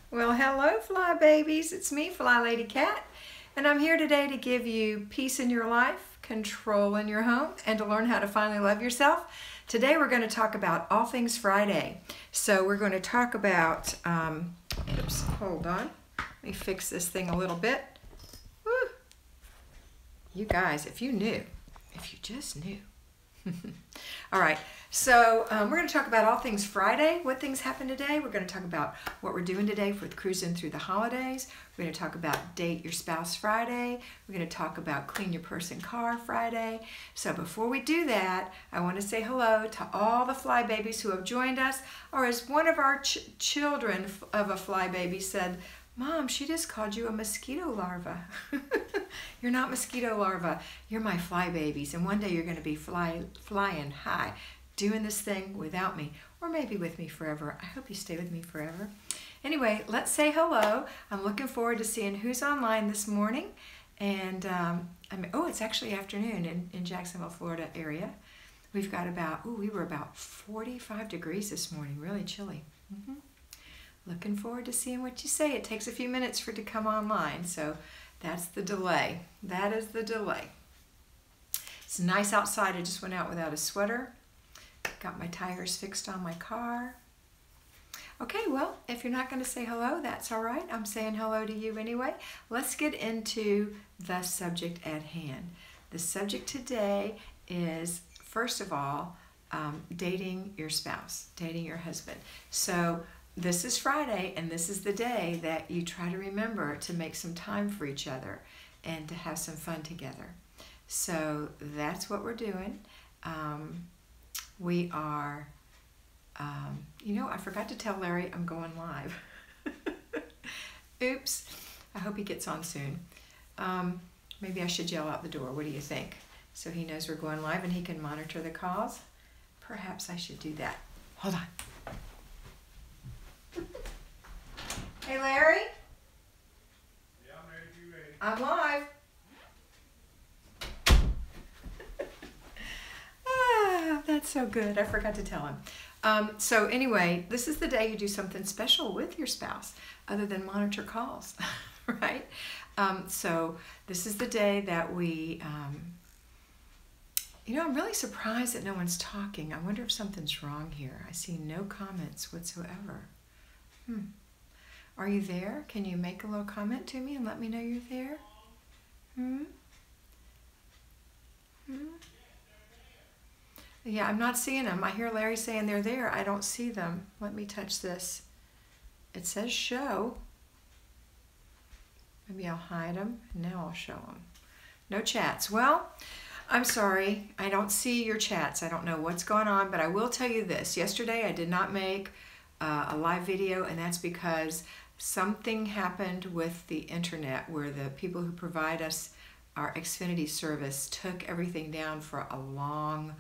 Well, hello, fly babies. It's me, Flylady Kat, and I'm here today to give you peace in your life, control in your home, and to learn how to finally love yourself. Today we're going to talk about all things Friday. So we're going to talk about, oops, hold on. Let me fix this thing a little bit. Woo. You guys, if you just knew. All right, so we're going to talk about all things Friday, what things happened today. We're going to talk about what we're doing today with cruising through the holidays. We're going to talk about Date Your Spouse Friday. We're going to talk about Clean Your Purse and Car Friday. So before we do that, I want to say hello to all the fly babies who have joined us, or as one of our children of a fly baby said, Mom, she just called you a mosquito larva. You're not mosquito larva. You're my fly babies. And one day you're going to be flying high, doing this thing without me, or maybe with me forever. I hope you stay with me forever. Anyway, let's say hello. I'm looking forward to seeing who's online this morning. And it's actually afternoon in Jacksonville, Florida area. We've got we were about 45 degrees this morning, really chilly. Looking forward to seeing what you say. It takes a few minutes for it to come online, so that's the delay. That is the delay. It's nice outside. I just went out without a sweater. Got my tires fixed on my car. Okay, well, if you're not going to say hello, that's all right. I'm saying hello to you anyway. Let's get into the subject at hand. The subject today is, first of all, dating your spouse, dating your husband. So this is Friday, and this is the day that you try to remember to make some time for each other and to have some fun together. So that's what we're doing. We are, I forgot to tell Larry I'm going live. Oops. I hope he gets on soon. Maybe I should yell out the door. What do you think? So he knows we're going live and he can monitor the calls. Perhaps I should do that. Hold on. Hey, Larry? Yeah, I'm ready if you're ready. I'm live. That's so good. I forgot to tell him. So anyway, this is the day you do something special with your spouse other than monitor calls, right? So this is the day that we, I'm really surprised that no one's talking. I wonder if something's wrong here. I see no comments whatsoever. Are you there? Can you make a little comment to me and let me know you're there? Yeah, I'm not seeing them. I hear Larry saying they're there. I don't see them. Let me touch this. It says show. Maybe I'll hide them. Now I'll show them. No chats. Well, I'm sorry. I don't see your chats. I don't know what's going on, but I will tell you this. Yesterday I did not make a live video, and that's because something happened with the internet where the people who provide us our Xfinity service took everything down for a long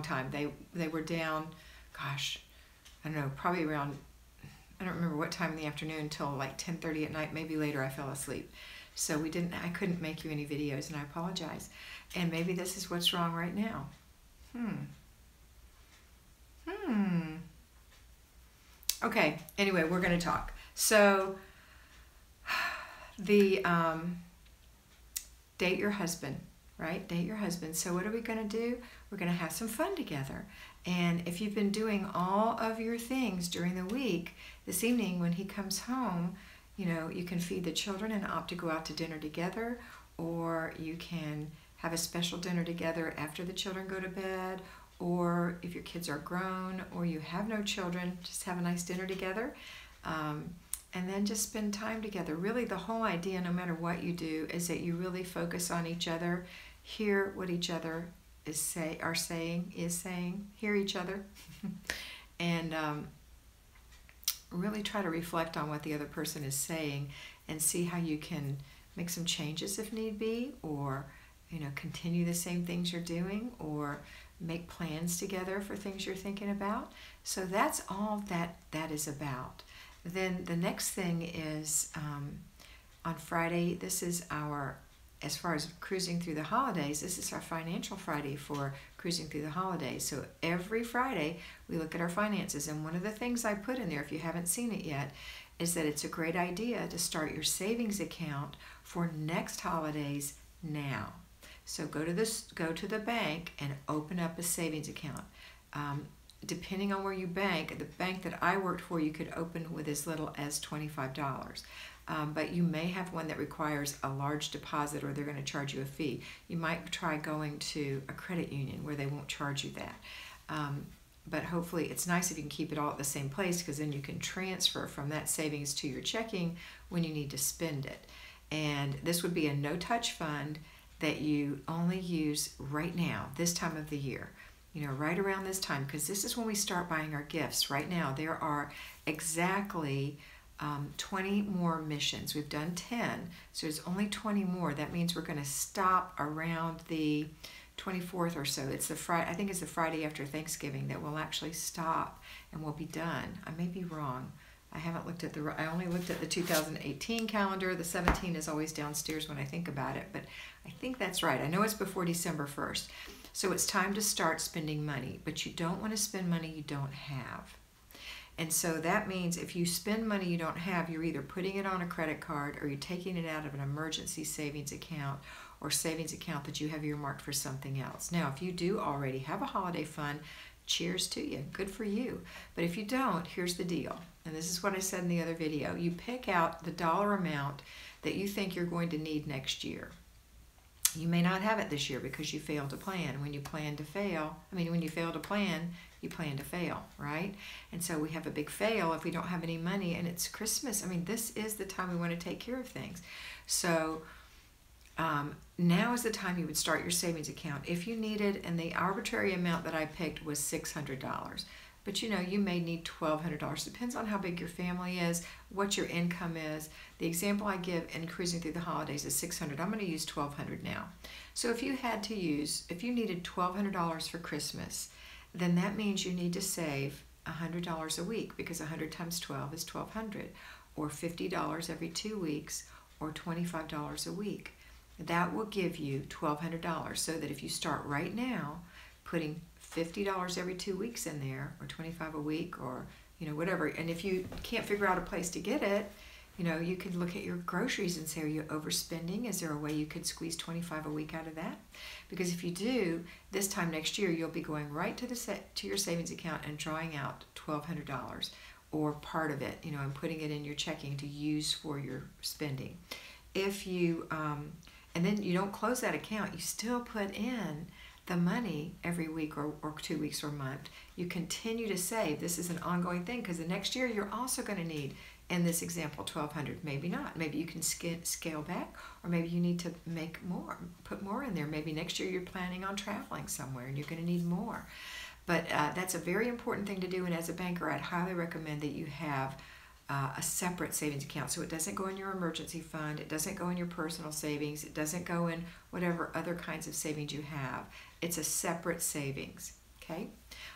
time. They were down, gosh, I don't know, probably around, I don't remember what time in the afternoon, until like 10:30 at night, maybe later. I fell asleep. So I couldn't make you any videos, and I apologize. And maybe this is what's wrong right now. Okay, anyway, we're going to talk. So, the date your husband, right? Date your husband. So what are we going to do? We're going to have some fun together. And if you've been doing all of your things during the week, this evening when he comes home, you can feed the children and opt to go out to dinner together, or you can have a special dinner together after the children go to bed, or if your kids are grown or you have no children, just have a nice dinner together, and then just spend time together. Really, the whole idea, no matter what you do, is that you really focus on each other, hear what each other is saying, hear each other, and really try to reflect on what the other person is saying and see how you can make some changes if need be, or continue the same things you're doing, or make plans together for things you're thinking about. So that's all that is about. Then the next thing is on Friday, this is as far as cruising through the holidays, this is our financial Friday for cruising through the holidays. So every Friday we look at our finances, and one of the things I put in there, if you haven't seen it yet, is that it's a great idea to start your savings account for next holidays now. So go to the bank and open up a savings account. Depending on where you bank, the bank that I worked for, you could open with as little as $25. But you may have one that requires a large deposit, or they're going to charge you a fee. You might try going to a credit union where they won't charge you that. But hopefully it's nice if you can keep it all at the same place, because then you can transfer from that savings to your checking when you need to spend it. And this would be a no-touch fund that you only use right now, this time of the year. Right around this time, because this is when we start buying our gifts. Right now, there are exactly 20 more missions. We've done 10, so there's only 20 more. That means we're going to stop around the 24th or so. It's the Friday. I think it's the Friday after Thanksgiving that we'll actually stop and we'll be done. I may be wrong. I haven't looked at I only looked at the 2018 calendar. The 17 is always downstairs when I think about it, but I think that's right. I know it's before December 1st. So it's time to start spending money, but you don't want to spend money you don't have. And so that means if you spend money you don't have, you're either putting it on a credit card, or you're taking it out of an emergency savings account or savings account that you have earmarked for something else. Now, if you do already have a holiday fund, cheers to you. Good for you. But if you don't, here's the deal. And this is what I said in the other video. You pick out the dollar amount that you think you're going to need next year. You may not have it this year because you failed to plan. When you fail to plan, you plan to fail, right? And so we have a big fail if we don't have any money, and it's Christmas. This is the time we want to take care of things. So now is the time you would start your savings account if you needed, and the arbitrary amount that I picked was $600. But you may need $1,200. Depends on how big your family is, what your income is. The example I give in cruising through the holidays is $600. I'm going to use $1,200 now. So if you needed $1,200 for Christmas, then that means you need to save $100 a week, because 100 times 12 is $1,200, or $50 every 2 weeks, or $25 a week. That will give you $1,200, so that if you start right now putting $50 every 2 weeks in there, or $25 a week, or whatever. And if you can't figure out a place to get it, you could look at your groceries and say, are you overspending? Is there a way you could squeeze $25 a week out of that? Because if you do, this time next year, you'll be going right to your savings account and drawing out $1,200, or part of it, and putting it in your checking to use for your spending. If you, and then you don't close that account, you still put in the money every week, or 2 weeks, or a month. You continue to save. This is an ongoing thing, because the next year you're also going to need, in this example, $1,200. Maybe not. Maybe you can scale back, or maybe you need to put more in there. Maybe next year you're planning on traveling somewhere and you're going to need more. But that's a very important thing to do, and as a banker, I'd highly recommend that you have a separate savings account, so it doesn't go in your emergency fund, it doesn't go in your personal savings, it doesn't go in whatever other kinds of savings you have. It's a separate savings, okay?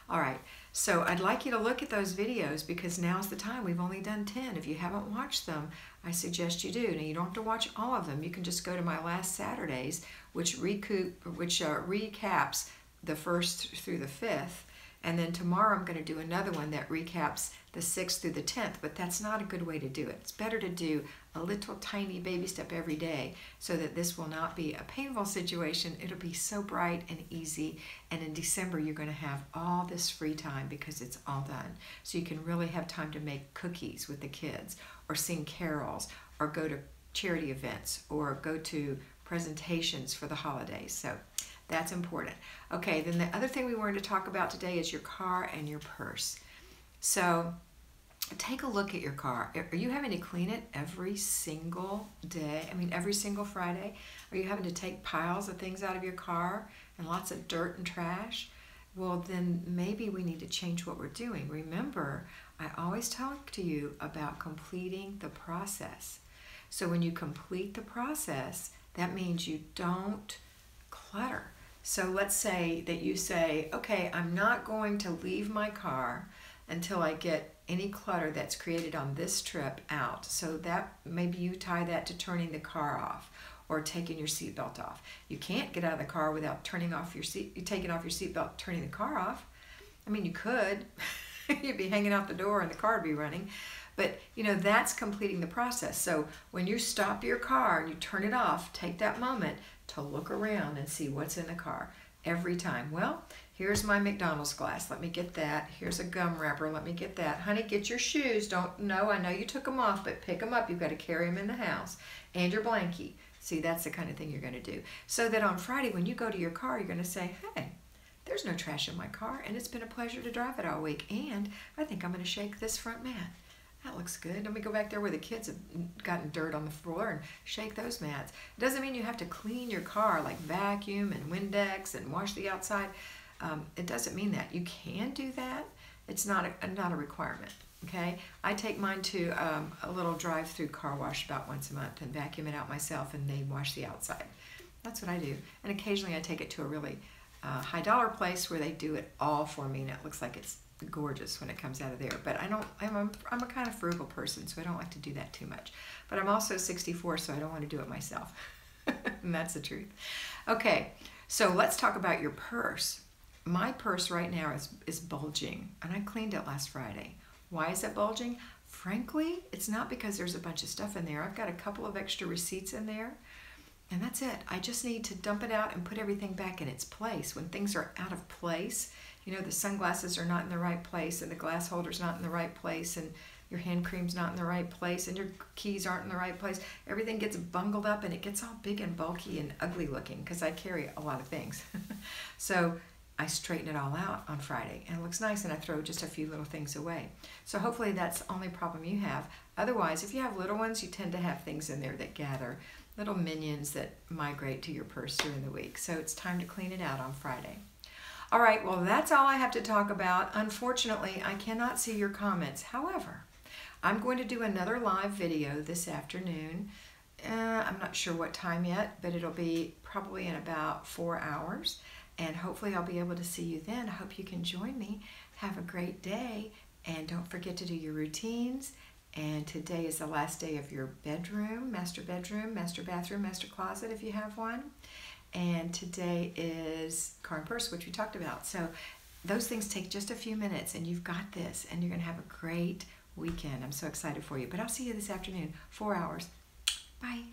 All right, so I'd like you to look at those videos, because now's the time. We've only done 10. If you haven't watched them, I suggest you do. Now, you don't have to watch all of them. You can just go to my last Saturdays, which recaps the 1st through the 5th, and then tomorrow I'm going to do another one that recaps the 6th through the 10th, but that's not a good way to do it. It's better to do a little tiny baby step every day, so that this will not be a painful situation. It'll be so bright and easy, and in December you're going to have all this free time because it's all done. So you can really have time to make cookies with the kids, or sing carols, or go to charity events, or go to presentations for the holidays. So that's important. Okay, then the other thing we wanted to talk about today is your car and your purse. So take a look at your car. Are you having to clean it every single day? Every single Friday? Are you having to take piles of things out of your car and lots of dirt and trash? Well, then maybe we need to change what we're doing. Remember, I always talk to you about completing the process. So when you complete the process, that means you don't clutter. So let's say that you say, okay, I'm not going to leave my car until I get any clutter that's created on this trip out. So that maybe you tie that to turning the car off, or taking your seatbelt off. You can't get out of the car without taking off your seatbelt, turning the car off. You could. You'd be hanging out the door and the car would be running. But you know, that's completing the process. So when you stop your car and you turn it off, take that moment to look around and see what's in the car every time. Well, here's my McDonald's glass. Let me get that. Here's a gum wrapper. Let me get that. Honey, get your shoes. I know you took them off, but pick them up. You've got to carry them in the house. And your blankie. See, that's the kind of thing you're going to do. So that on Friday, when you go to your car, you're going to say, hey, there's no trash in my car, and it's been a pleasure to drive it all week. And I think I'm going to shake this front mat. That looks good. Let me go back there where the kids have gotten dirt on the floor and shake those mats. It doesn't mean you have to clean your car, like vacuum and Windex and wash the outside. It doesn't mean that. You can do that. It's not a requirement. Okay, I take mine to a little drive-through car wash about once a month and vacuum it out myself, and they wash the outside. That's what I do. And occasionally I take it to a really high-dollar place where they do it all for me, and it looks like it's gorgeous when it comes out of there. But I'm a kind of frugal person, so I don't like to do that too much. But I'm also 64, so I don't want to do it myself. And that's the truth. Okay, so let's talk about your purse. My purse right now is bulging, and I cleaned it last Friday. Why is it bulging? Frankly, it's not because there's a bunch of stuff in there. I've got a couple of extra receipts in there, and that's it. I just need to dump it out and put everything back in its place. When things are out of place, you know, the sunglasses are not in the right place, and the glass holder's not in the right place, and your hand cream's not in the right place, and your keys aren't in the right place. Everything gets bungled up, and it gets all big and bulky and ugly looking because I carry a lot of things. So I straighten it all out on Friday, and it looks nice, and I throw just a few little things away. So hopefully that's the only problem you have. Otherwise, if you have little ones, you tend to have things in there that gather, little minions that migrate to your purse during the week. So it's time to clean it out on Friday. All right, well, that's all I have to talk about. Unfortunately, I cannot see your comments. However, I'm going to do another live video this afternoon. I'm not sure what time yet, but it'll be probably in about 4 hours. And hopefully I'll be able to see you then. I hope you can join me. Have a great day. And don't forget to do your routines. And today is the last day of your bedroom, master bathroom, master closet if you have one. And today is car and purse, which we talked about. So those things take just a few minutes, and you've got this, and you're going to have a great weekend. I'm so excited for you. But I'll see you this afternoon, 4 hours. Bye.